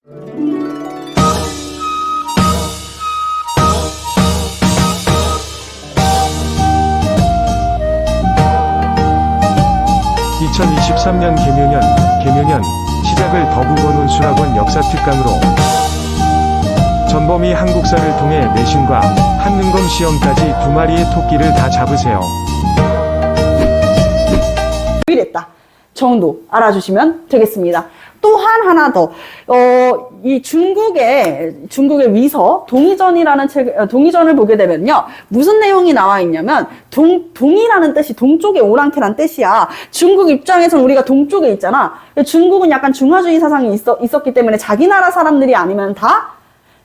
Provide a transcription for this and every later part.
(2023년) 개묘년 시작을 더국원 수락원 역사특강으로 전범위 한국사를 통해 내신과 한능검 시험까지 2마리의 토끼를 다 잡으세요. 이랬다 정도 알아주시면 되겠습니다. 또한 하나 더, 이 중국의 위서 동이전이라는 동이전을 보게 되면요, 무슨 내용이 나와 있냐면 동이라는 뜻이 동쪽의 오랑캐란 뜻이야. 중국 입장에서는 우리가 동쪽에 있잖아. 중국은 약간 중화주의 사상이 있었기 때문에 자기 나라 사람들이 아니면 다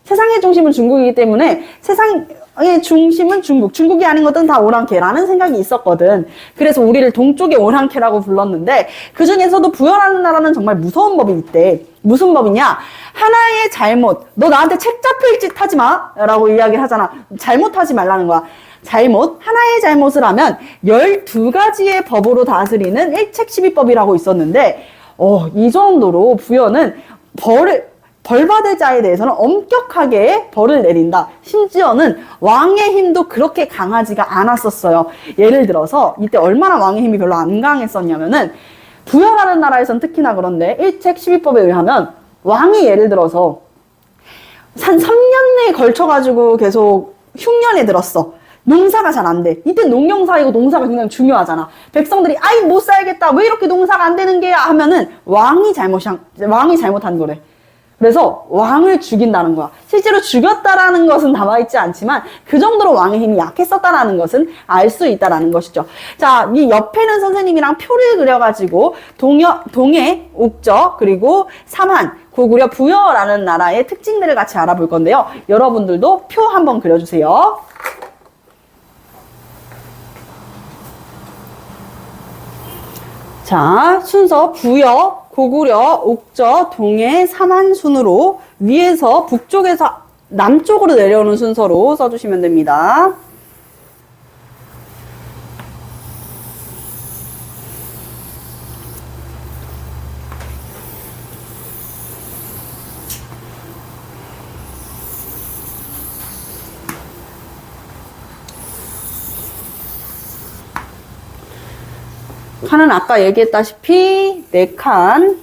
세상의 중심은 중국이기 때문에 세상의 중심은 중국이 아닌 것들은 다 오랑캐라는 생각이 있었거든. 그래서 우리를 동쪽의 오랑캐라고 불렀는데, 그 중에서도 부여라는 나라는 정말 무서운 법이 있대. 무슨 법이냐? 하나의 잘못, 너 나한테 책 잡힐 짓 하지 마 라고 이야기를 하잖아. 잘못하지 말라는 거야. 하나의 잘못을 하면 12가지의 법으로 다스리는 일책시비법이라고 있었는데, 이 정도로 부여는 벌 받을 자에 대해서는 엄격하게 벌을 내린다. 심지어는 왕의 힘도 그렇게 강하지가 않았었어요. 예를 들어서 이때 얼마나 왕의 힘이 별로 안 강했었냐면은, 부여라는 나라에선 특히나 그런데 일책시비법에 의하면 왕이 예를 들어서 한 3년에 걸쳐가지고 계속 흉년에 들었어. 농사가 잘 안 돼. 이때 농경사이고 농사가 굉장히 중요하잖아. 백성들이 아이 못 살겠다, 왜 이렇게 농사가 안 되는 게야 하면은 왕이 잘못한 거래. 그래서 왕을 죽인다는 거야. 실제로 죽였다라는 것은 나와있지 않지만 그 정도로 왕의 힘이 약했었다라는 것은 알 수 있다라는 것이죠. 자, 이 옆에는 선생님이랑 표를 그려가지고 동해, 옥저, 그리고 삼한, 고구려, 부여라는 나라의 특징들을 같이 알아볼 건데요. 여러분들도 표 한번 그려주세요. 자, 순서 부여, 고구려, 옥저, 동해, 삼한 순으로 위에서 북쪽에서 남쪽으로 내려오는 순서로 써주시면 됩니다. 칸은 아까 얘기했다시피 4칸.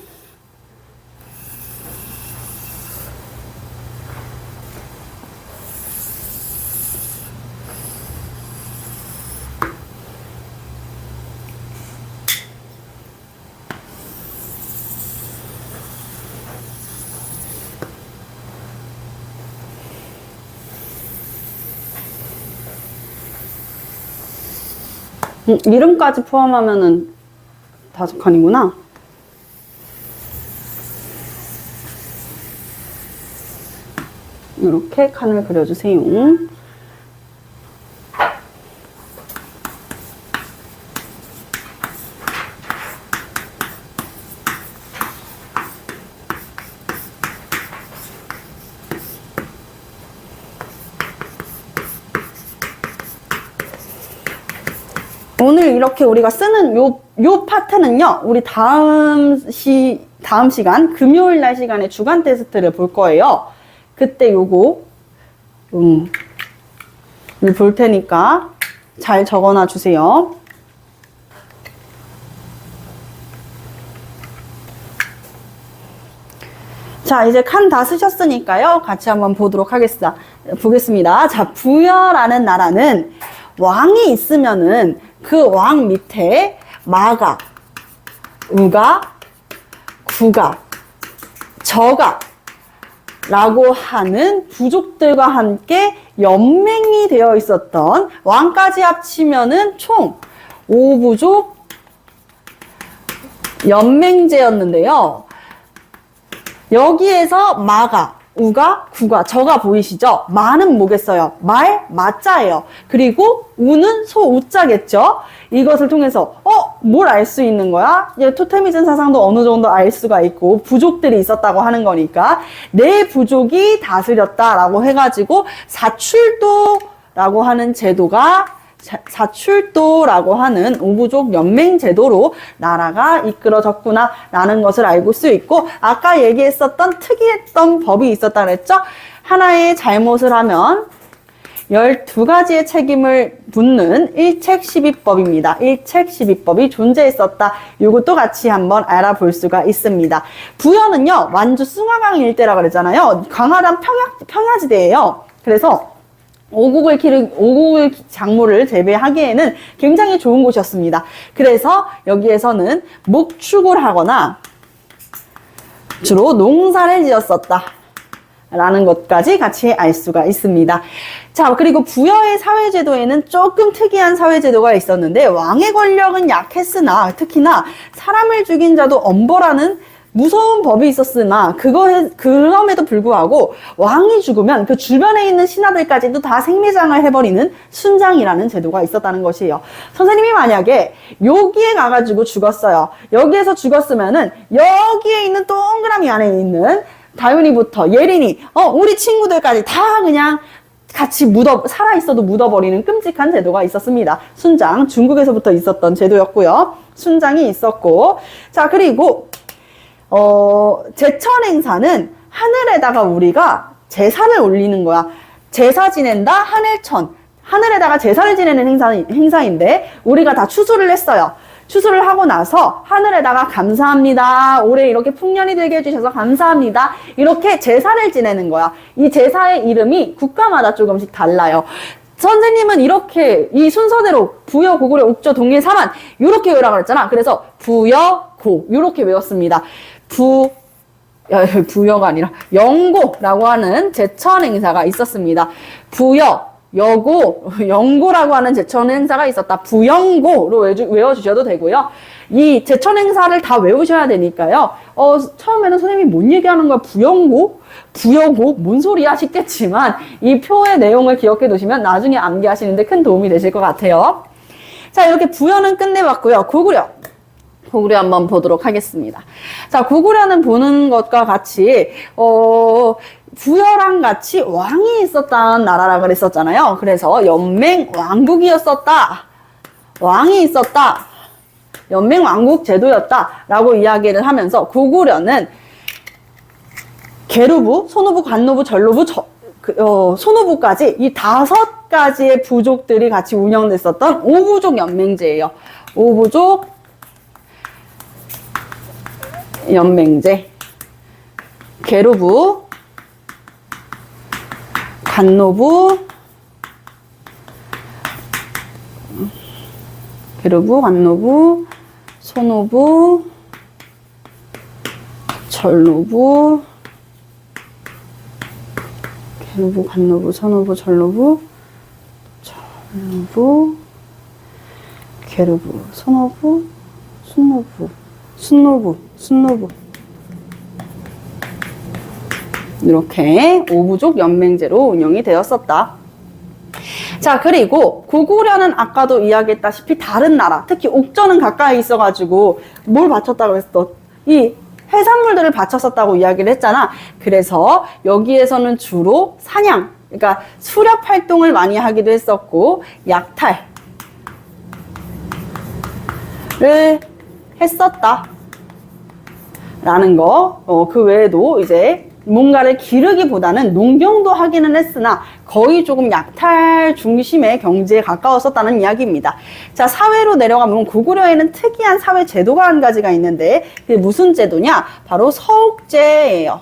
이름까지 포함하면은 5칸이구나. 이렇게 칸을 그려주세요. 오늘 이렇게 우리가 쓰는 요 파트는요, 우리 다음 시간, 금요일 날 시간에 주간 테스트를 볼 거예요. 그때 요거, 볼 테니까 잘 적어놔 주세요. 자, 이제 칸 다 쓰셨으니까요. 같이 한번 보겠습니다. 자, 부여라는 나라는 왕이 있으면은 그 왕 밑에 마가, 우가, 구가, 저가 라고 하는 부족들과 함께 연맹이 되어 있었던, 왕까지 합치면은 총 5부족 연맹제였는데요. 여기에서 마가, 우가, 구가, 저가 보이시죠? 마는 뭐겠어요? 마자예요. 그리고 우는 소우자겠죠? 이것을 통해서 뭘 알 수 있는 거야? 토테미즘 사상도 어느 정도 알 수가 있고 부족들이 있었다고 하는 거니까 내 부족이 다스렸다라고 해가지고 사출도라고 하는 제도가 사출도라고 하는 오부족 연맹 제도로 나라가 이끌어졌구나라는 것을 알 수 있고, 아까 얘기했었던 특이했던 법이 있었다 그랬죠? 하나의 잘못을 하면 12가지의 책임을 묻는 일책시비법입니다. 일책시비법이 존재했었다. 이것도 같이 한번 알아볼 수가 있습니다. 부여는요, 완주 숭화강 일대라고 그랬잖아요. 강화단 평야지대예요. 그래서 오곡을 작물을 재배하기에는 굉장히 좋은 곳이었습니다. 그래서 여기에서는 목축을 하거나 주로 농사를 지었었다 라는 것까지 같이 알 수가 있습니다. 자, 그리고 부여의 사회제도에는 조금 특이한 사회제도가 있었는데, 왕의 권력은 약했으나 특히나 사람을 죽인 자도 엄벌하는 무서운 법이 있었으나 그럼에도 불구하고 왕이 죽으면 그 주변에 있는 신하들까지도 다 생매장을 해버리는 순장이라는 제도가 있었다는 것이에요. 선생님이 만약에 여기에 가가지고 죽었어요. 여기에서 죽었으면은 여기에 있는 동그라미 안에 있는 다윤이부터 예린이, 우리 친구들까지 다 그냥 같이 살아있어도 묻어버리는 끔찍한 제도가 있었습니다. 순장, 중국에서부터 있었던 제도였고요. 순장이 있었고, 자, 그리고 제천 행사는 하늘에다가 우리가 제사를 올리는 거야. 제사 지낸다, 하늘천. 하늘에다가 제사를 지내는 행사인데, 우리가 다 추수를 했어요. 추수를 하고 나서 하늘에다가 감사합니다. 올해 이렇게 풍년이 되게 해주셔서 감사합니다. 이렇게 제사를 지내는 거야. 이 제사의 이름이 국가마다 조금씩 달라요. 선생님은 이렇게 이 순서대로 부여, 고구려, 옥조, 동일, 사만 이렇게 외우라고 그랬잖아. 그래서 부여, 고 이렇게 외웠습니다. 부여가 아니라 영고라고 하는 제천 행사가 있었습니다. 부여, 여고, 영고라고 하는 제천 행사가 있었다. 부영고로 외워주셔도 되고요. 이 제천 행사를 다 외우셔야 되니까요. 처음에는 선생님이 뭔 얘기하는 거야? 부영고? 부여고? 뭔 소리야? 싶겠지만 이 표의 내용을 기억해 두시면 나중에 암기하시는데 큰 도움이 되실 것 같아요. 자, 이렇게 부여는 끝내봤고요. 고구려 한번 보도록 하겠습니다. 자, 고구려는 보는 것과 같이 부여랑 같이 왕이 있었다는 나라라 그랬었잖아요. 그래서 연맹 왕국이었었다. 왕이 있었다. 연맹 왕국 제도였다. 라고 이야기를 하면서 고구려는 계루부, 소노부, 관노부, 전노부, 소노부까지 이 5가지의 부족들이 같이 운영됐었던 오부족 연맹제예요. 오부족 연맹제. 계루부, 관노부, 소노부, 전노부, 계루부, 관노부, 소노부, 전노부, 계루부, 소노부, 순노부 이렇게 오부족 연맹제로 운영이 되었었다. 자, 그리고 고구려는 아까도 이야기했다시피 다른 나라, 특히 옥저는 가까이 있어가지고 뭘 바쳤다고 했어? 이 해산물들을 바쳤었다고 이야기를 했잖아. 그래서 여기에서는 주로 사냥, 그러니까 수렵 활동을 많이 하기도 했었고, 약탈을 했었다. 라는 거. 그 외에도 이제 뭔가를 기르기보다는 농경도 하기는 했으나 거의 조금 약탈 중심의 경제에 가까웠었다는 이야기입니다. 자, 사회로 내려가면 고구려에는 특이한 사회 제도가 한 가지가 있는데 그게 무슨 제도냐? 바로 서옥제예요.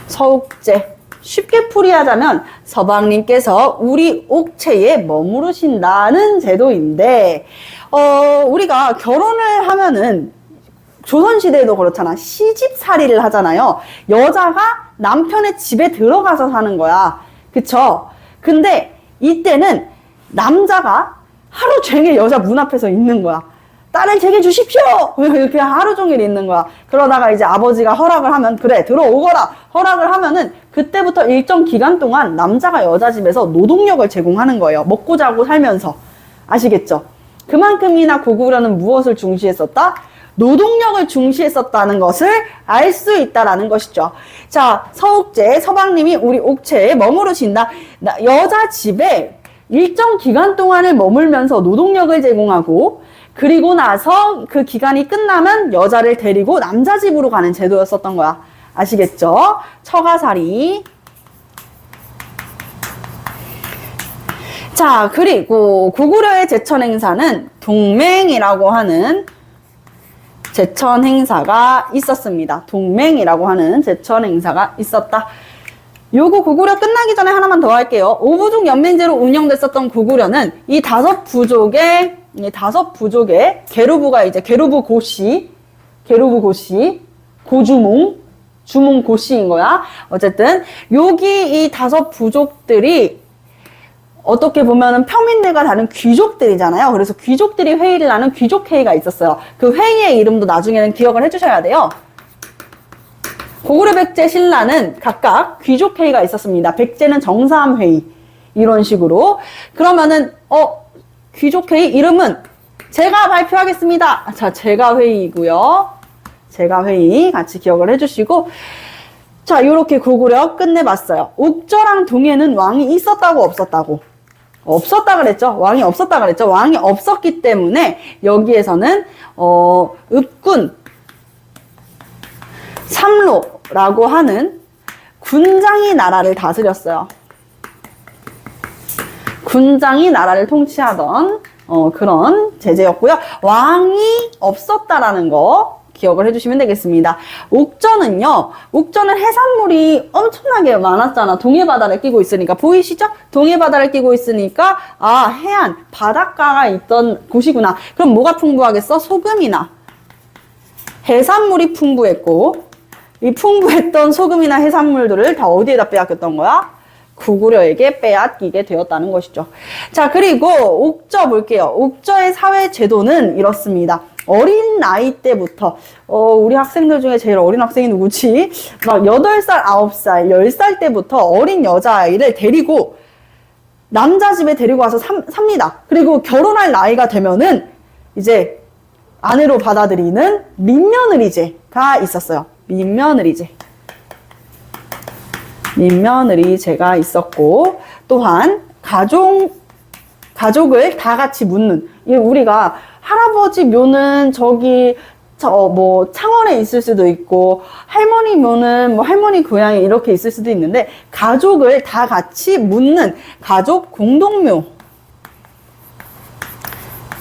서옥제. 쉽게 풀이하자면 서방님께서 우리 옥체에 머무르신다는 제도인데 우리가 결혼을 하면은 조선시대에도 그렇잖아. 시집살이를 하잖아요. 여자가 남편의 집에 들어가서 사는 거야. 그쵸? 근데 이때는 남자가 하루 종일 여자 문 앞에서 있는 거야. 딸을 제게 주십시오! 이렇게 하루 종일 있는 거야. 그러다가 이제 아버지가 허락을 하면, 그래, 들어오거라! 허락을 하면은, 그때부터 일정 기간 동안 남자가 여자 집에서 노동력을 제공하는 거예요. 먹고 자고 살면서. 아시겠죠? 그만큼이나 고구려는 무엇을 중시했었다? 노동력을 중시했었다는 것을 알 수 있다라는 것이죠. 자, 서옥제, 서방님이 우리 옥체에 머무르신다. 여자 집에 일정 기간 동안을 머물면서 노동력을 제공하고 그리고 나서 그 기간이 끝나면 여자를 데리고 남자 집으로 가는 제도였었던 거야. 아시겠죠? 처가살이. 자, 그리고 고구려의 제천 행사는 동맹이라고 하는 제천 행사가 있었습니다. 동맹이라고 하는 제천 행사가 있었다. 요거 고구려 끝나기 전에 하나만 더 할게요. 오부족 연맹제로 운영됐었던 고구려는 이 다섯 부족의 계루부가 이제 계루부 고씨, 고주몽, 주몽 고씨인 거야. 어쨌든 여기 이 다섯 부족들이 어떻게 보면은 평민들과 다른 귀족들이잖아요. 그래서 귀족들이 회의를 하는 귀족회의가 있었어요. 그 회의의 이름도 나중에는 기억을 해주셔야 돼요. 고구려 백제 신라는 각각 귀족회의가 있었습니다. 백제는 정사함회의 이런 식으로. 그러면은 귀족회의 이름은 제가 발표하겠습니다. 자, 제가회의이고요. 제가회의 같이 기억을 해주시고, 자, 요렇게 고구려 끝내봤어요. 옥저랑 동해는 왕이 있었다고 없었다고? 없었다 그랬죠. 왕이 없었다 그랬죠. 왕이 없었기 때문에 여기에서는 읍군 삼로라고 하는 군장이 나라를 다스렸어요. 군장이 나라를 통치하던 그런 제재였고요. 왕이 없었다라는 거 기억을 해주시면 되겠습니다. 옥저는요, 옥저는 해산물이 엄청나게 많았잖아. 동해바다를 끼고 있으니까. 보이시죠? 동해바다를 끼고 있으니까, 아, 해안, 바닷가가 있던 곳이구나. 그럼 뭐가 풍부하겠어? 소금이나 해산물이 풍부했고, 이 풍부했던 소금이나 해산물들을 다 어디에다 빼앗겼던 거야? 고구려에게 빼앗기게 되었다는 것이죠. 자, 그리고 옥저 볼게요. 옥저의 사회 제도는 이렇습니다. 어린 나이 때부터 우리 학생들 중에 제일 어린 학생이 누구지? 막 8살, 9살, 10살 때부터 어린 여자아이를 데리고 남자 집에 데리고 와서 삽니다. 그리고 결혼할 나이가 되면은 이제 아내로 받아들이는 민며느리제가 있었어요. 민며느리제가 있었고, 또한 가족을 다 같이 묻는, 우리가 할아버지 묘는 창원에 있을 수도 있고, 할머니 묘는 할머니 고향에 이렇게 있을 수도 있는데, 가족을 다 같이 묻는 가족 공동묘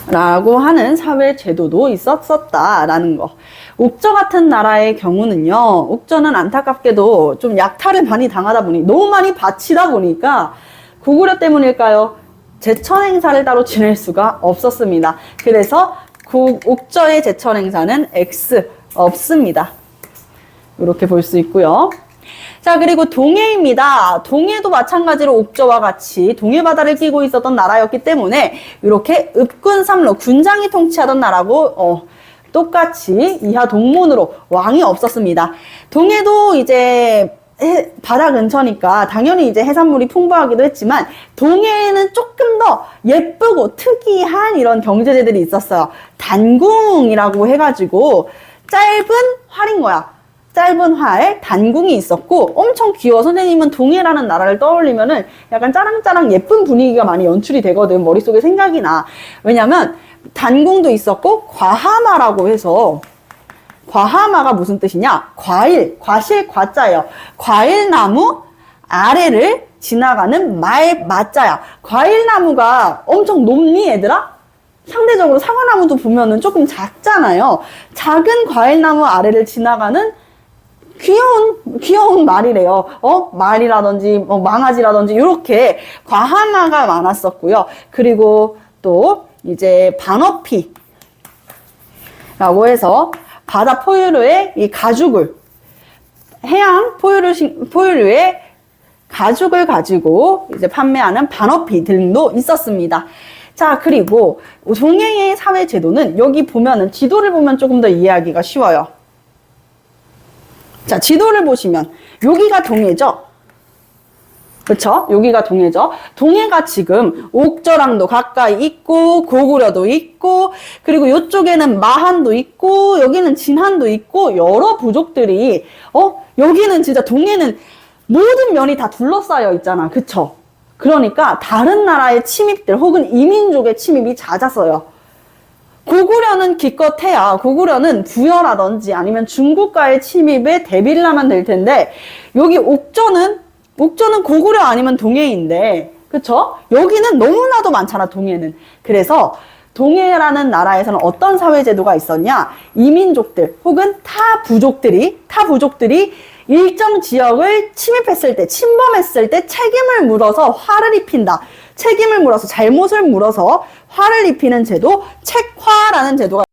라고 하는 사회 제도도 있었다라는 거. 옥저 같은 나라의 경우는요, 옥저는 안타깝게도 좀 약탈을 많이 당하다 보니, 너무 많이 바치다 보니까, 고구려 때문일까요? 제천 행사를 따로 지낼 수가 없었습니다. 그래서 옥저의 제천 행사는 X 없습니다. 이렇게 볼 수 있고요. 자, 그리고 동해입니다. 동해도 마찬가지로 옥저와 같이 동해바다를 끼고 있었던 나라였기 때문에 이렇게 읍군 삼로, 군장이 통치하던 나라고 똑같이 이하 동문으로 왕이 없었습니다. 동해도 이제 바다 근처니까 당연히 이제 해산물이 풍부하기도 했지만 동해에는 조금 더 예쁘고 특이한 이런 경제제들이 있었어요. 단궁이라고 해가지고 짧은 활인 거야. 짧은 활, 단궁이 있었고 엄청 귀여워. 선생님은 동해라는 나라를 떠올리면은 약간 짜랑짜랑 예쁜 분위기가 많이 연출이 되거든. 머릿속에 생각이 나. 왜냐면 단궁도 있었고 과하마라고 해서, 과하마가 무슨 뜻이냐? 과일, 과실, 과자예요. 과일나무 아래를 지나가는 마자야. 과일나무가 엄청 높니, 얘들아? 상대적으로 사과나무도 보면은 조금 작잖아요. 작은 과일나무 아래를 지나가는 귀여운 말이래요. 말이라든지, 망아지라든지, 이렇게 과하마가 많았었고요. 그리고 또, 이제, 반어피라고 해서, 바다 포유류의 이 가죽을, 해양 포유류의 가죽을 가지고 이제 판매하는 반어피 등도 있었습니다. 자, 그리고 동해의 사회 제도는 여기 보면은 지도를 보면 조금 더 이해하기가 쉬워요. 자, 지도를 보시면 여기가 동해죠? 그쵸? 여기가 동해죠? 동해가 지금 옥저랑도 가까이 있고, 고구려도 있고, 그리고 이쪽에는 마한도 있고, 여기는 진한도 있고, 여러 부족들이, 여기는 진짜 동해는 모든 면이 다 둘러싸여 있잖아. 그쵸? 그러니까 다른 나라의 침입들 혹은 이민족의 침입이 잦았어요. 고구려는 기껏해야 고구려는 부여라든지 아니면 중국과의 침입에 대비를 하면 될 텐데 여기 옥저는 고구려 아니면 동해인데 그쵸? 여기는 너무나도 많잖아 동해는. 그래서 동해라는 나라에서는 어떤 사회제도가 있었냐? 이민족들 혹은 타 부족들이 일정 지역을 침입했을 때, 침범했을 때 책임을 물어서 화를 입힌다. 책임을 물어서 잘못을 물어서 화를 입히는 제도, 책화라는 제도가